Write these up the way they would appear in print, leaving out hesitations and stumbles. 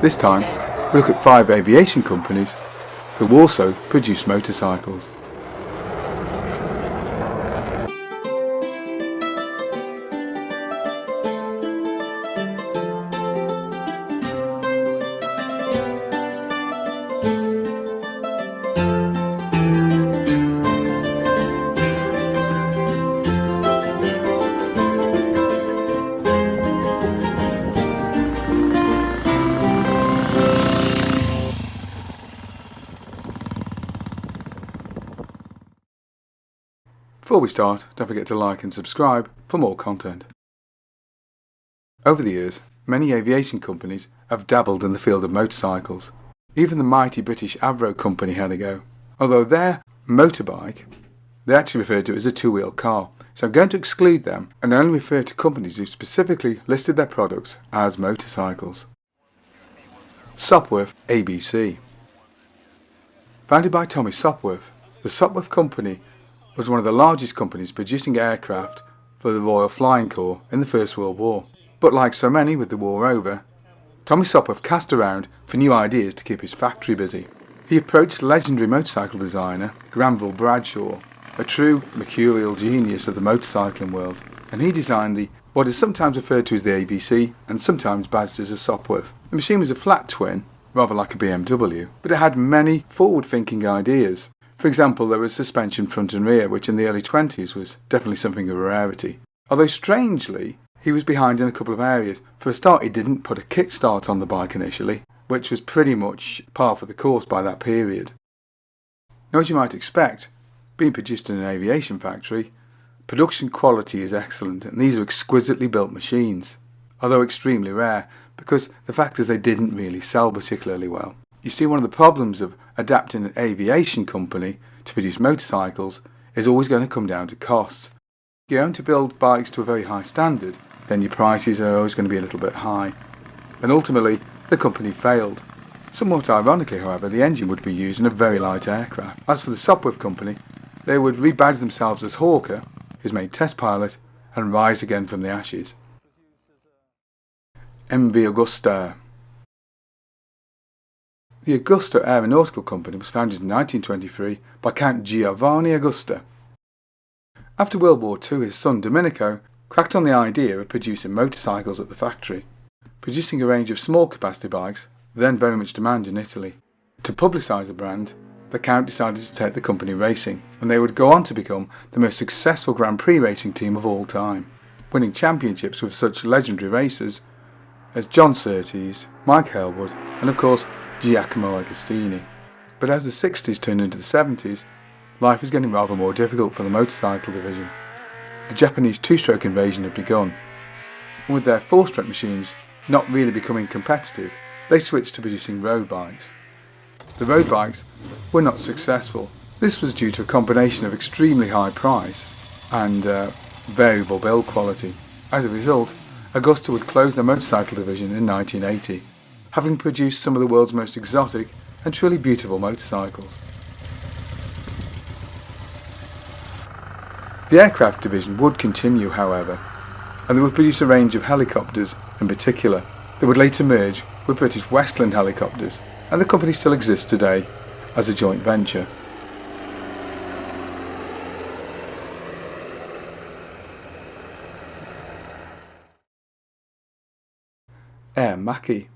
This time, we look at 5 aviation companies who also produce motorcycles. Before we start, don't forget to like and subscribe for more content. Over the years, many aviation companies have dabbled in the field of motorcycles. Even the mighty British Avro company had a go. Although their motorbike, they actually referred to it as a two-wheel car, so I'm going to exclude them and only refer to companies who specifically listed their products as motorcycles. Subwoof ABC. Founded by Tommy Subwoof, the Subwoof Company was one of the largest companies producing aircraft for the Royal Flying Corps in the First World War. But like so many with the war over, Tommy Subwoof cast around for new ideas to keep his factory busy. He approached legendary motorcycle designer Granville Bradshaw, a true mercurial genius of the motorcycling world, and he designed what is sometimes referred to as the ABC and sometimes badged as a Subwoof. The machine was a flat twin, rather like a BMW, but it had many forward-thinking ideas. For example, there was suspension front and rear, which in the early 20s was definitely something of a rarity. Although strangely, he was behind in a couple of areas. For a start, he didn't put a kickstart on the bike initially, which was pretty much par for the course by that period. Now, as you might expect, being produced in an aviation factory, production quality is excellent, and these are exquisitely built machines, although extremely rare, because the fact is they didn't really sell particularly well. You see, one of the problems of adapting an aviation company to produce motorcycles is always going to come down to cost. If you're going to build bikes to a very high standard, then your prices are always going to be a little bit high. And ultimately, the company failed. Somewhat ironically, however, the engine would be used in a very light aircraft. As for the Subwoof Company, they would rebadge themselves as Hawker, his main test pilot, and rise again from the ashes. MV Augusta. The Augusta Aeronautical Company was founded in 1923 by Count Giovanni Augusta. After World War II, his son Domenico cracked on the idea of producing motorcycles at the factory, producing a range of small capacity bikes, then very much demand in Italy. To publicise the brand, the Count decided to take the company racing, and they would go on to become the most successful Grand Prix racing team of all time, winning championships with such legendary racers as John Surtees, Mike Hailwood, and of course Giacomo Agostini. But as the 60s turned into the 70s, life was getting rather more difficult for the motorcycle division. The Japanese two-stroke invasion had begun, and with their four-stroke machines not really becoming competitive, they switched to producing road bikes. The road bikes were not successful. This was due to a combination of extremely high price and variable build quality. As a result, Augusta would close their motorcycle division in 1980. Having produced some of the world's most exotic and truly beautiful motorcycles. The aircraft division would continue, however, and they would produce a range of helicopters in particular that would later merge with British Westland Helicopters, and the company still exists today as a joint venture. Airmaki.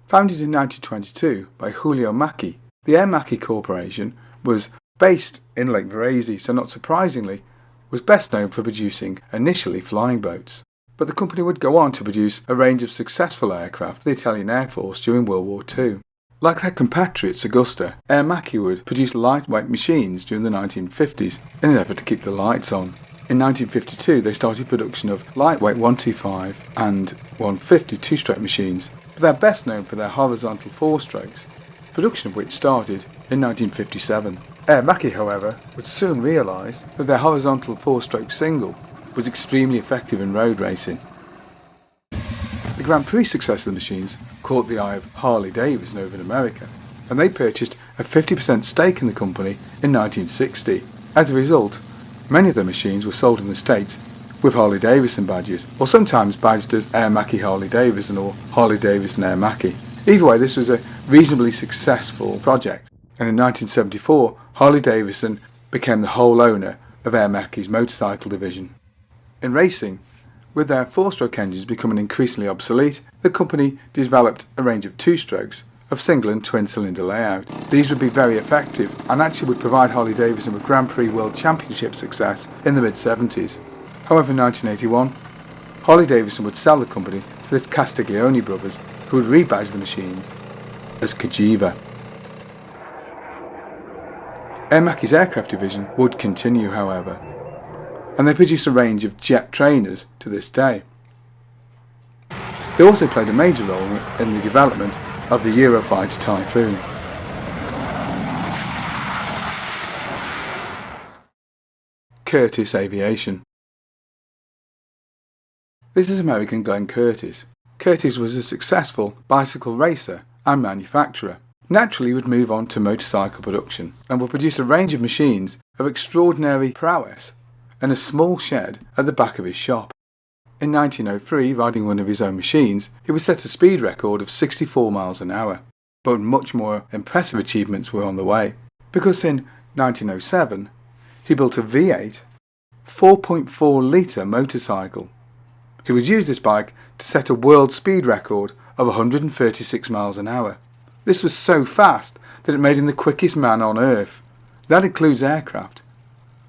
Founded in 1922 by Julio Macchi, the Airmaki Corporation was based in Lake Varese, so not surprisingly, was best known for producing initially flying boats. But the company would go on to produce a range of successful aircraft for the Italian Air Force during World War II. Like their compatriots Augusta, Airmaki would produce lightweight machines during the 1950s in an effort to keep the lights on. In 1952 they started production of lightweight 125 and 150 two-stroke machines, but they're best known for their horizontal four-strokes, production of which started in 1957. Airmaki, however, would soon realise that their horizontal four-stroke single was extremely effective in road racing. The Grand Prix success of the machines caught the eye of Harley-Davidson over in America, and they purchased a 50% stake in the company in 1960. As a result, many of their machines were sold in the States with Harley-Davidson badges, or sometimes badged as Airmaki Harley-Davidson or Harley-Davidson Airmaki. Either way, this was a reasonably successful project, and in 1974 Harley-Davidson became the whole owner of Airmaki's motorcycle division. In racing, with their four-stroke engines becoming increasingly obsolete, the company developed a range of two-strokes of single and twin-cylinder layout. These would be very effective and actually would provide Harley-Davidson with Grand Prix World Championship success in the mid-70s. However, in 1981, Harley-Davidson would sell the company to the Castiglione brothers, who would rebadge the machines as Cagiva. Airmaki's aircraft division would continue, however, and they produce a range of jet trainers to this day. They also played a major role in the development of the Eurofighter Typhoon. Curtiss Aviation. This is American Glenn Curtiss. Curtiss was a successful bicycle racer and manufacturer. Naturally, he would move on to motorcycle production and would produce a range of machines of extraordinary prowess in a small shed at the back of his shop. In 1903, riding one of his own machines, he would set a speed record of 64 miles an hour. But much more impressive achievements were on the way, because in 1907, he built a V8 4.4 litre motorcycle. He would use this bike to set a world speed record of 136 miles an hour. This was so fast that it made him the quickest man on Earth. That includes aircraft,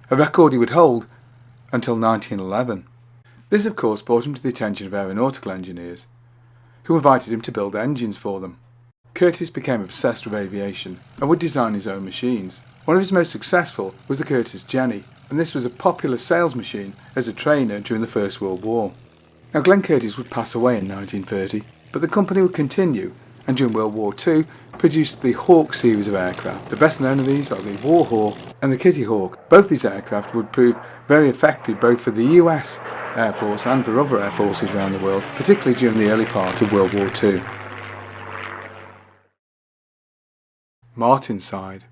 a record he would hold until 1911. This of course brought him to the attention of aeronautical engineers, who invited him to build engines for them. Curtiss became obsessed with aviation and would design his own machines. One of his most successful was the Curtiss Jenny, and this was a popular sales machine as a trainer during the First World War. Now Glenn Curtiss would pass away in 1930, but the company would continue, and during World War II produced the Hawk series of aircraft. The best known of these are the War Hawk and the Kitty Hawk. Both these aircraft would prove very effective both for the US Air Force and for other air forces around the world, particularly during the early part of World War II. Martinsyde.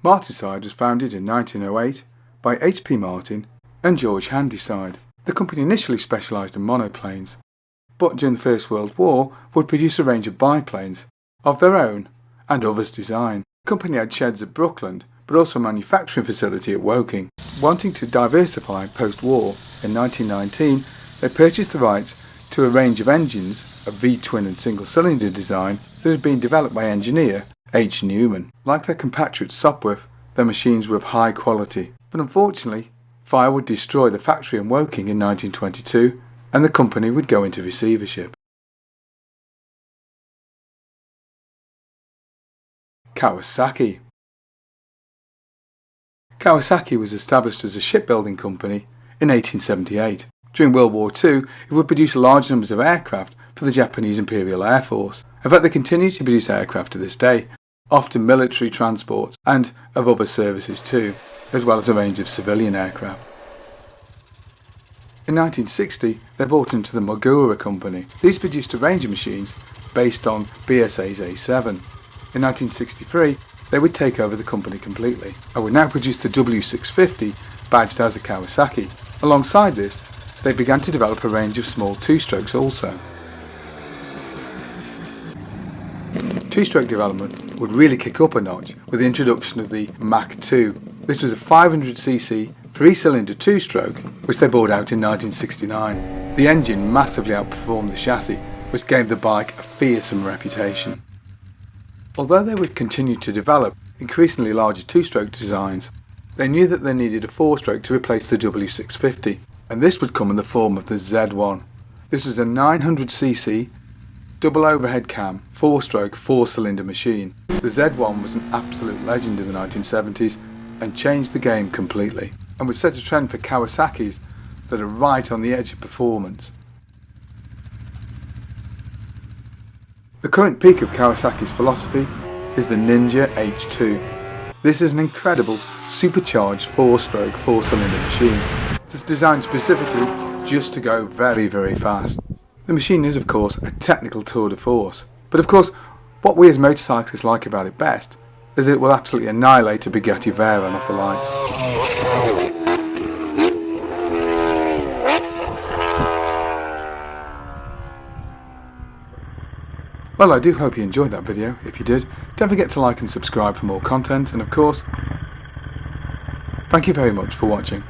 Martinsyde was founded in 1908 by H.P. Martin and George Handyside. The company initially specialised in monoplanes, but during the First World War would produce a range of biplanes of their own and others' design. The company had sheds at Brooklyn, but also a manufacturing facility at Woking. Wanting to diversify post-war, in 1919 they purchased the rights to a range of engines of V-twin and single-cylinder design that had been developed by engineer H. Newman. Like their compatriot Subwoof, their machines were of high quality, but unfortunately fire would destroy the factory in Woking in 1922 and the company would go into receivership. Kawasaki. Kawasaki was established as a shipbuilding company in 1878. During World War II, it would produce large numbers of aircraft for the Japanese Imperial Air Force. In fact, they continue to produce aircraft to this day, often military transports and of other services too, as well as a range of civilian aircraft. In 1960, they bought into the Mogura Company. These produced a range of machines based on BSA's A7. In 1963, they would take over the company completely and would now produce the W650 badged as a Kawasaki. Alongside this, they began to develop a range of small two-strokes also. Two-stroke development would really kick up a notch with the introduction of the Mach 2. This was a 500cc three-cylinder two-stroke which they brought out in 1969. The engine massively outperformed the chassis, which gave the bike a fearsome reputation. Although they would continue to develop increasingly larger two-stroke designs, they knew that they needed a four-stroke to replace the W650, and this would come in the form of the Z1. This was a 900cc double overhead cam, four-stroke, four-cylinder machine. The Z1 was an absolute legend in the 1970s and changed the game completely, and would set a trend for Kawasaki's that are right on the edge of performance. The current peak of Kawasaki's philosophy is the Ninja H2. This is an incredible supercharged four-stroke, four-cylinder machine that's designed specifically just to go very, very fast. The machine is of course a technical tour de force, but of course what we as motorcyclists like about it best is that it will absolutely annihilate a Bugatti Veyron off the lights. Well, I do hope you enjoyed that video. If you did, don't forget to like and subscribe for more content, and of course, thank you very much for watching.